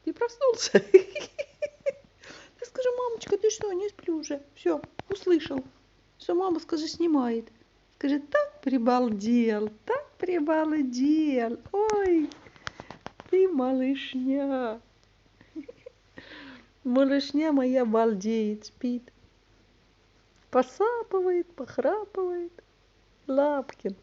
и проснулся. Я скажу, мамочка, ты что, не сплю уже? Все, услышал. Все, мама, скажи, снимает. Скажи, так прибалдел, так прибалдел. Ой, ты малышня. Малышня моя балдеет, спит. Посапывает, похрапывает. Лапкин.